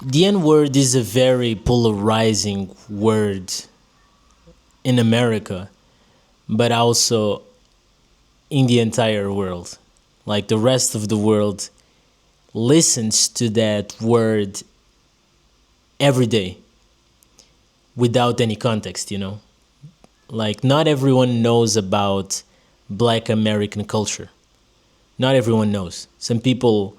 The N word is a very polarizing word in America, but also in the entire world. Like the rest of the world listens to that word every day without any context, you know? Like, not everyone knows about Black American culture. Not everyone knows. Some people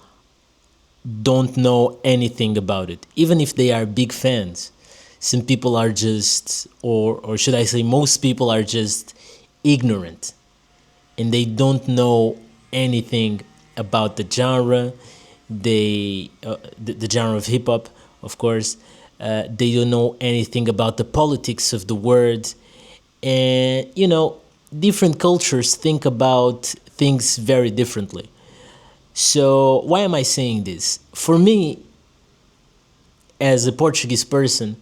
don't know anything about it, even if they are big fans. Some people are just, or should I say, most people are just ignorant and they don't know anything about the genre. The genre of hip hop, of course. They don't know anything about the politics of the word, and different cultures think about things very differently. So why am I saying this? For me, as a Portuguese person,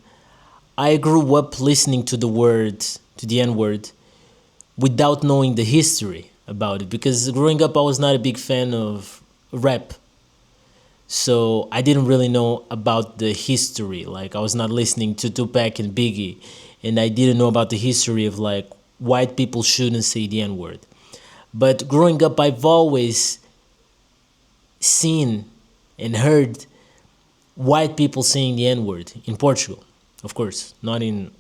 I grew up listening to the word, to the N word, without knowing the history about it. Because growing up, I was not a big fan of rap. So I didn't really know about the history. Like, I was not listening to Tupac and Biggie. And I didn't know about the history of, like, white people shouldn't say the N word. But growing up, I've always seen and heard white people saying the N word in Portugal, of course, not in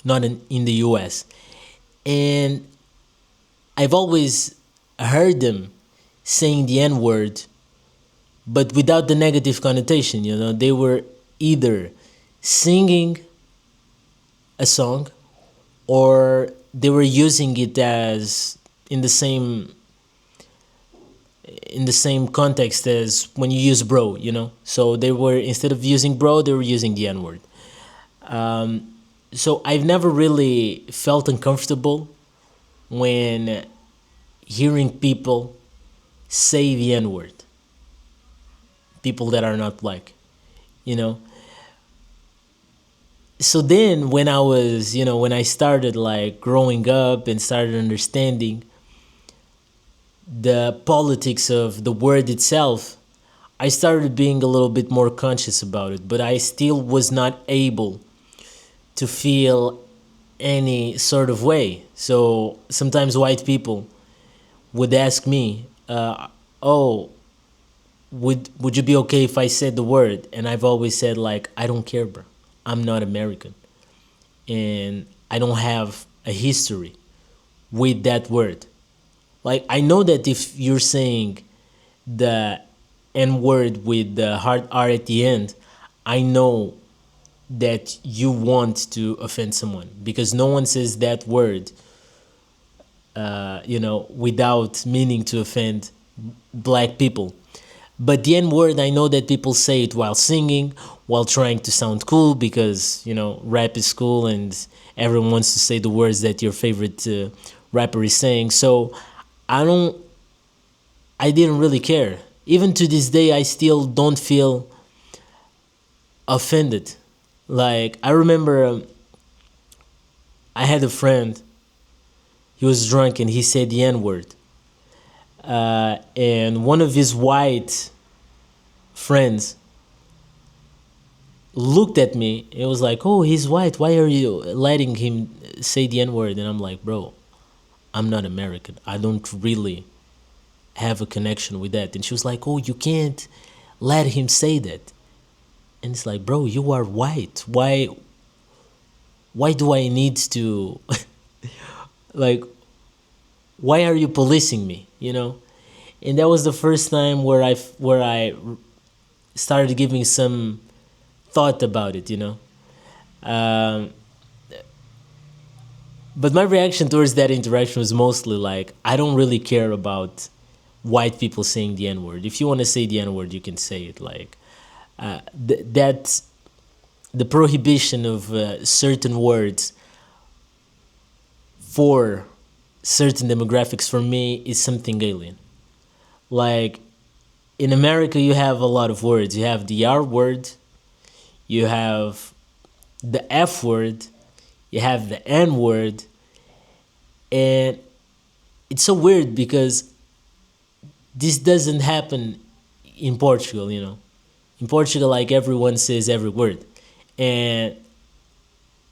the US. And I've always heard them saying the N word, but without the negative connotation. They were either singing a song or they were using it as in the same context as when you use bro. So they were, instead of using bro, they were using the N word. So I've never really felt uncomfortable when hearing people say the N word, people that are not black, you know. So then when I started like growing up and started understanding the politics of the word itself, I started being a little bit more conscious about it, but I still was not able to feel any sort of way. So sometimes white people would ask me, "Oh, would you be okay if I said the word?" And I've always said, like, I don't care, bro. I'm not American, and I don't have a history with that word. Like, I know that if you're saying the N word with the hard R at the end, I know that you want to offend someone, because no one says that word, without meaning to offend black people. But the N word, I know that people say it while singing, while trying to sound cool, because, rap is cool and everyone wants to say the words that your favorite rapper is saying. So I don't, I didn't really care. Even to this day, I still don't feel offended. Like, I remember I had a friend, he was drunk and he said the N word. And one of his white friends looked at me and was like, "Oh, he's white. Why are you letting him say the N word?" And I'm like, "Bro, I'm not American. I don't really have a connection with that." And she was like, "Oh, you can't let him say that." And it's like, "Bro, you are white. Why do I need to like, why are you policing me?" And that was the first time where I started giving some thought about it. Um, but my reaction towards that interaction was mostly like, I don't really care about white people saying the N word. If you want to say the N word, you can say it. Like, that the prohibition of certain words for certain demographics, for me, is something alien. Like, in America, you have a lot of words. You have the R word, you have the F word, you have the N word, and it's so weird because this doesn't happen in Portugal. In Portugal, like everyone says every word, and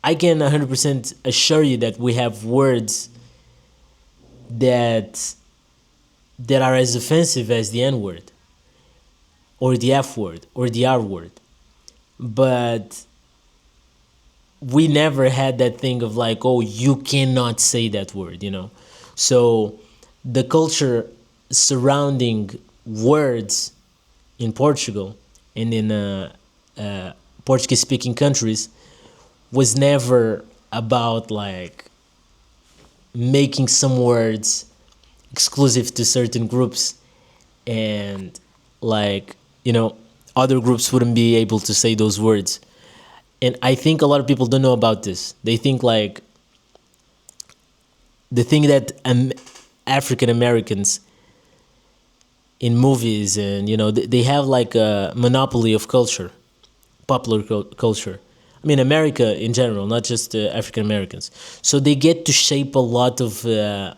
I can 100% assure you that we have words that are as offensive as the N word or the F word or the R word, but we never had that thing of like, oh, you cannot say that word, you know. So the culture surrounding words in Portugal and in Portuguese speaking countries was never about like making some words exclusive to certain groups and like, you know, other groups wouldn't be able to say those words. And I think a lot of people don't know about this. They think like the thing that African Americans in movies and, you know, they have like a monopoly of culture, popular culture. I mean, America in general, not just African Americans. So they get to shape a lot of the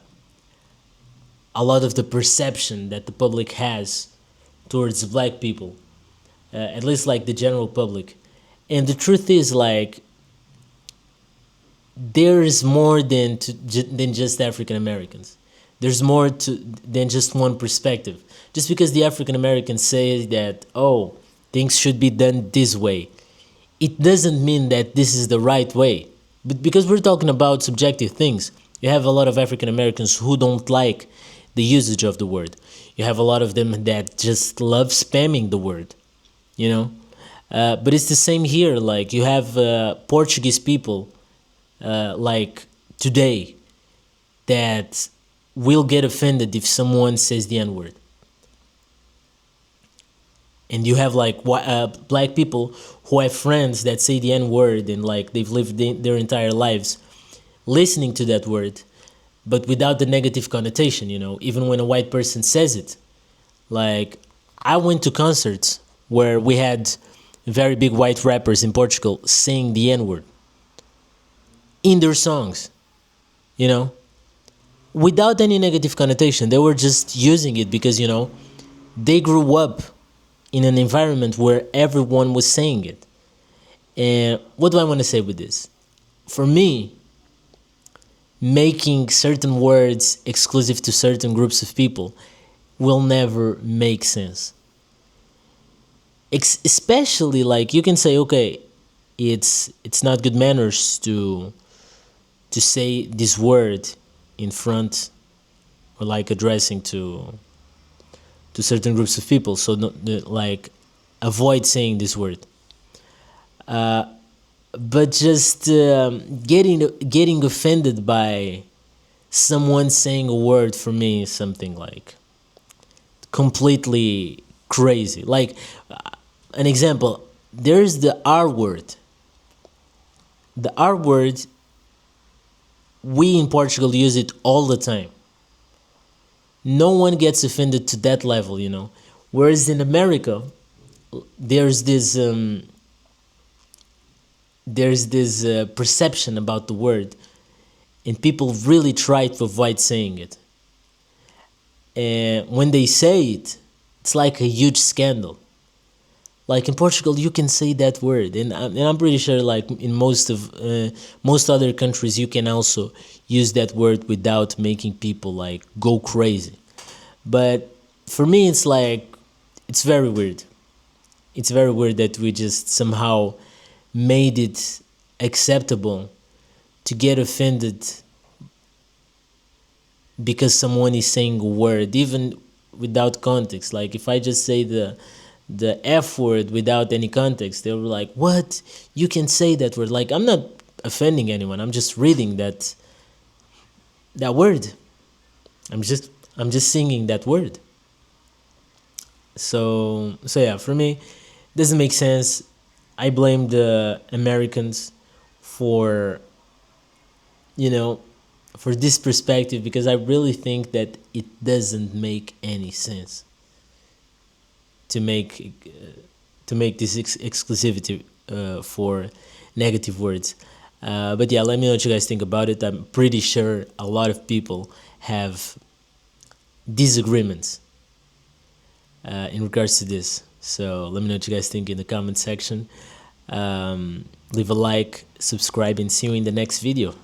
perception that the public has towards black people, at least like the general public. And the truth is, like, there is more than just African Americans. There's more than just one perspective. Just because the African Americans say that, oh, things should be done this way, it doesn't mean that this is the right way. But because we're talking about subjective things, you have a lot of African Americans who don't like the usage of the word. You have a lot of them that just love spamming the word, you know. But it's the same here. Like you have Portuguese people, like today, that will get offended if someone says the N word. And you have like black people who have friends that say the N word and like they've lived their entire lives listening to that word, but without the negative connotation, you know, even when a white person says it. Like, I went to concerts where we had very big white rappers in Portugal saying the N word in their songs, you know, without any negative connotation. They were just using it because, you know, they grew up in an environment where everyone was saying it. And what do I want to say with this? For me, making certain words exclusive to certain groups of people will never make sense. Especially like you can say, okay, it's not good manners to say this word in front or like addressing to certain groups of people. So like avoid saying this word. But just getting offended by someone saying a word for me is something like completely crazy. Like an example, there's the R word. The R word, we in Portugal use it all the time. No one gets offended to that level, you know. Whereas in America, there's this perception about the word, and people really try to avoid saying it. And when they say it, it's like a huge scandal. Like in Portugal, you can say that word, and I'm pretty sure, like in most other countries, you can also use that word without making people like go crazy. But for me, it's like it's very weird. It's very weird that we just somehow made it acceptable to get offended because someone is saying a word, even without context. Like if I just say the F word without any context, they were like, what? You can say that word. Like, I'm not offending anyone. I'm just reading that word. I'm just singing that word. So yeah, for me, it doesn't make sense. I blame the Americans for, you know, for this perspective, because I really think that it doesn't make any sense to make this exclusivity for negative words. But yeah, let me know what you guys think about it. I'm pretty sure a lot of people have disagreements in regards to this. So let me know what you guys think in the comment section. Leave a like, subscribe, and see you in the next video.